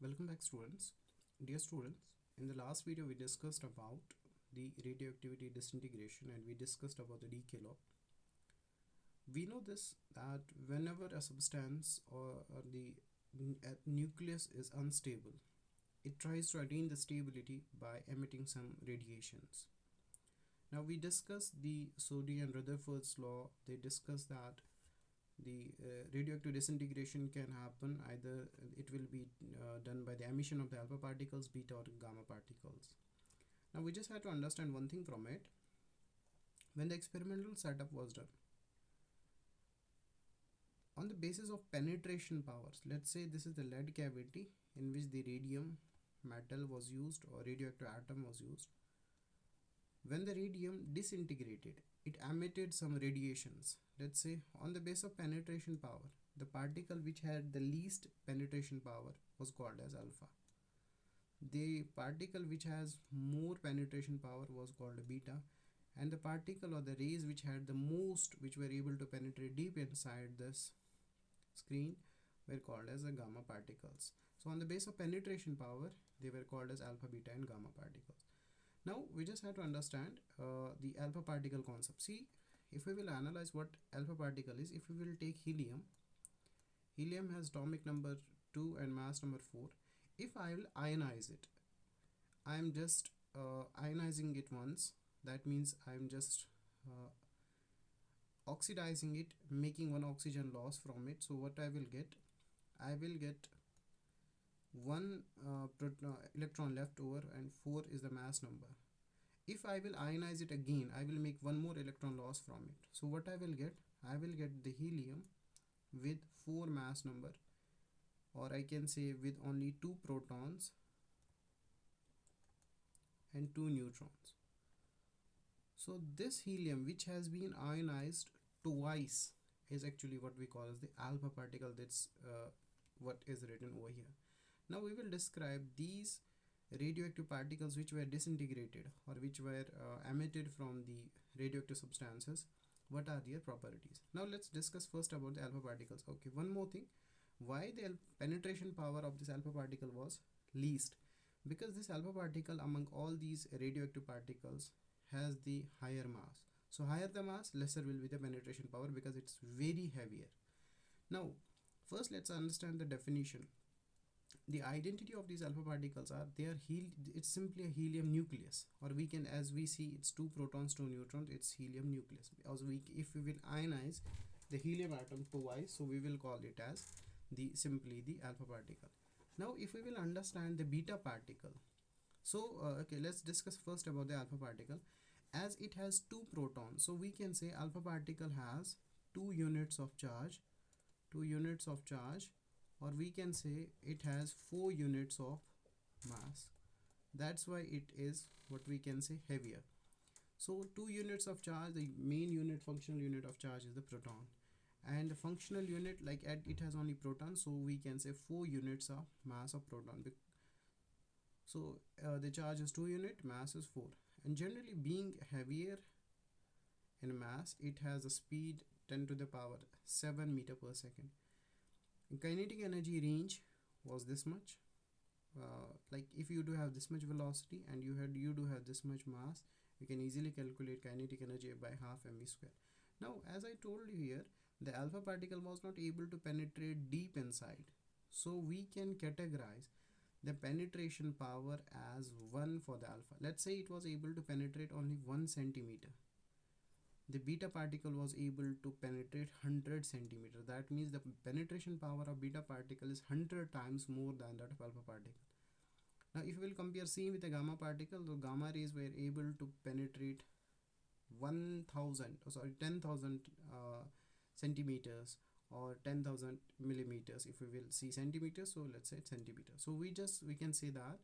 Welcome back, students. Dear students, in the last video we discussed about the radioactivity disintegration and we discussed about the decay law. We know this that whenever a substance or the nucleus is unstable, it tries to attain the stability by emitting some radiations. Now we discussed the Soddy and Rutherford's law. They discussed that the radioactive disintegration can happen either it will be done by the emission of the alpha particles, beta or gamma particles. Now we just have to understand one thing from it. When the experimental setup was done on the basis of penetration powers, let's say this is the lead cavity in which the radium metal was used or radioactive atom was used. When the radium disintegrated, it emitted some radiations. Let's say on the base of penetration power, the particle which had the least penetration power was called as alpha. The particle which has more penetration power was called beta, and the particle or the rays which had the most, which were able to penetrate deep inside this screen, were called as the gamma particles. So on the base of penetration power, they were called as alpha, beta and gamma particles. Now we just have to understand the alpha particle concept. See, if we will analyze what alpha particle is, if we will take helium has atomic number 2 and mass number 4. If I will ionize it, I am just ionizing it once. That means I am just oxidizing it, making one oxygen loss from it. So what I will get one electron left over and 4 is the mass number. If I will ionize it again, I will make one more electron loss from it. So what I will get the helium with 4 mass number, or I can say with only 2 protons and 2 neutrons. So this helium which has been ionized twice is actually what we call as the alpha particle. That's what is written over here. Now we will describe these radioactive particles which were disintegrated or which were emitted from the radioactive substances. What are their properties? Now let's discuss first about the alpha particles. Okay, one more thing, why the penetration power of this alpha particle was least? Because this alpha particle among all these radioactive particles has the higher mass. So higher the mass, lesser will be the penetration power because it's very heavier. Now first let's understand the definition. The identity of these alpha particles are it's simply a helium nucleus, or we can, as we see, it's 2 protons 2 neutrons, it's helium nucleus. Because if we will ionize the helium atom twice, so we will call it as simply the alpha particle. Now if we will understand the beta particle, so okay, let's discuss first about the alpha particle. As it has 2 protons, so we can say alpha particle has 2 units of charge, or we can say it has 4 units of mass. That's why it is what we can say heavier. So 2 units of charge, the main unit, functional unit of charge is the proton, and the functional unit, like it has only protons, so we can say 4 units of mass of proton. So the charge is 2 unit, mass is 4, and generally being heavier in mass, it has a speed 10 to the power 7 meter per second. Kinetic energy range was this much. Like if you do have this much velocity and you do have this much mass, you can easily calculate kinetic energy by half mv square. Now as I told you here, the alpha particle was not able to penetrate deep inside, so we can categorize the penetration power as 1 for the alpha. Let's say it was able to penetrate only 1 centimeter. The beta particle was able to penetrate 100 centimeter. That means the penetration power of beta particle is 100 times more than that of alpha particle. Now if we will compare same with the gamma particle, the gamma rays were able to penetrate 10,000 centimeters or 10,000 millimeters. If we will see centimeters, so let's say centimeters. So we can say that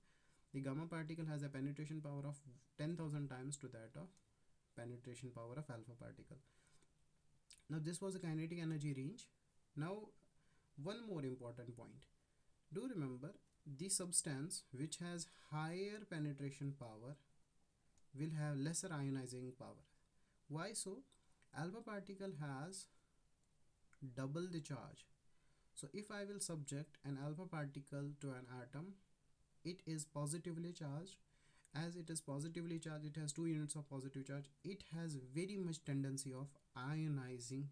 the gamma particle has a penetration power of 10,000 times to that of penetration power of alpha particle. Now this was the kinetic energy range. Now one more important point, do remember the substance which has higher penetration power will have lesser ionizing power. Why so? Alpha particle has double the charge, So if I will subject an alpha particle to an atom, it is positively charged. As it is positively charged, it has 2 units of positive charge. It has very much tendency of ionizing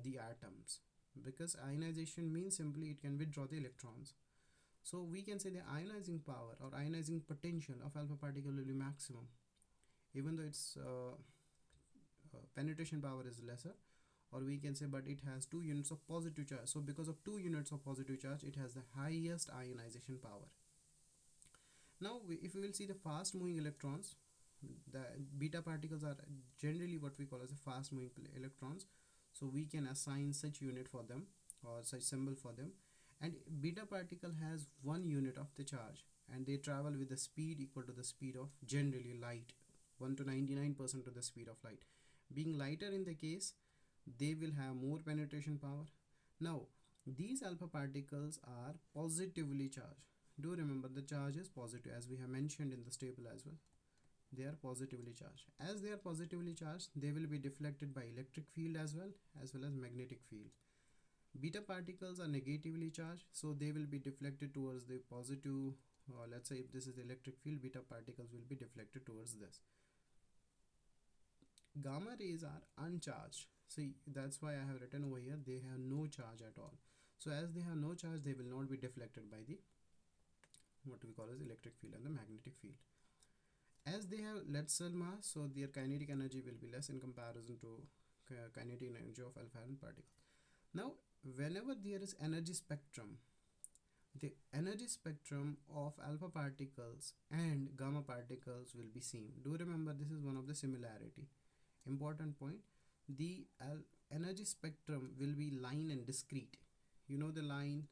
the atoms, because ionization means simply it can withdraw the electrons. So we can say the ionizing power or ionizing potential of alpha particle will be maximum, even though its penetration power is lesser, or we can say, but it has 2 units of positive charge. So because of 2 units of positive charge, it has the highest ionization power. Now if we will see the fast moving electrons, the beta particles are generally what we call as a fast moving electrons. So we can assign such unit for them or such symbol for them. And beta particle has 1 unit of the charge, and they travel with the speed equal to the speed of generally light, 1 to 99% to the speed of light. Being lighter in the case, they will have more penetration power. Now these alpha particles are positively charged. Do remember, the charge is positive, as we have mentioned in this table as well. They are positively charged. As they are positively charged, they will be deflected by electric field as well as magnetic field. Beta particles are negatively charged, so they will be deflected towards the positive. Let's say if this is the electric field, beta particles will be deflected towards this. Gamma rays are uncharged. See, that's why I have written over here, they have no charge at all. So as they have no charge, they will not be deflected by the what we call as electric field and the magnetic field. As they have lesser mass, so their kinetic energy will be less in comparison to kinetic energy of alpha particle. Now whenever there is energy spectrum, the energy spectrum of alpha particles and gamma particles will be same. Do remember, this is one of the similarity. Important point, the energy spectrum will be line and discrete. You know the line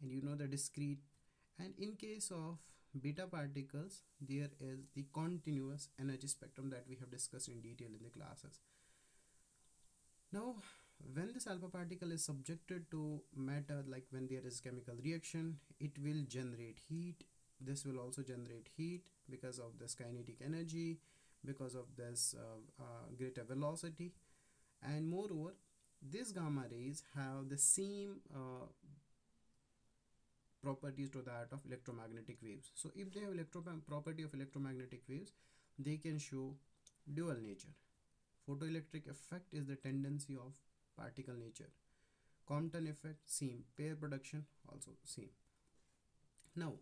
and you know the discrete. And in case of beta particles, there is the continuous energy spectrum that we have discussed in detail in the classes. Now when this alpha particle is subjected to matter, like when there is chemical reaction, it will generate heat. This will also generate heat because of this kinetic energy, because of this greater velocity. And moreover, these gamma rays have the same properties to that of electromagnetic waves. So if they have property of electromagnetic waves, they can show dual nature. Photoelectric effect is the tendency of particle nature. Compton effect, same. Pair production, also same. Now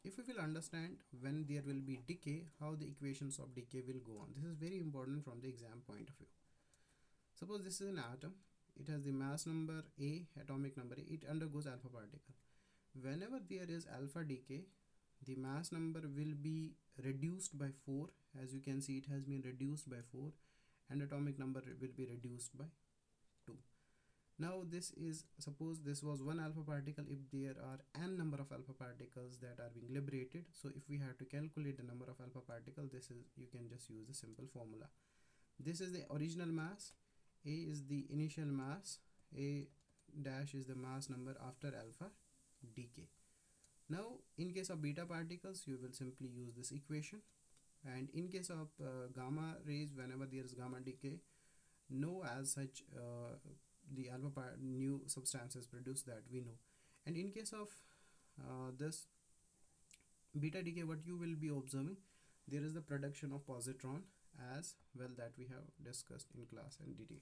if we will understand when there will be decay, how the equations of decay will go on. This is very important from the exam point of view. Suppose this is an atom, it has the mass number A, atomic number A, it undergoes alpha particle. Whenever there is alpha decay, the mass number will be reduced by 4. As you can see, it has been reduced by 4, and atomic number will be reduced by 2. Now this is, suppose this was one alpha particle. If there are n number of alpha particles that are being liberated, so if we have to calculate the number of alpha particles, this is, you can just use the simple formula. This is the original mass, A is the initial mass, A dash is the mass number after alpha decay. Now in case of beta particles, you will simply use this equation, and in case of gamma rays, whenever there is gamma decay, no as such the alpha new substances produced, that we know. And in case of this beta decay, what you will be observing, there is the production of positron as well, that we have discussed in class in detail.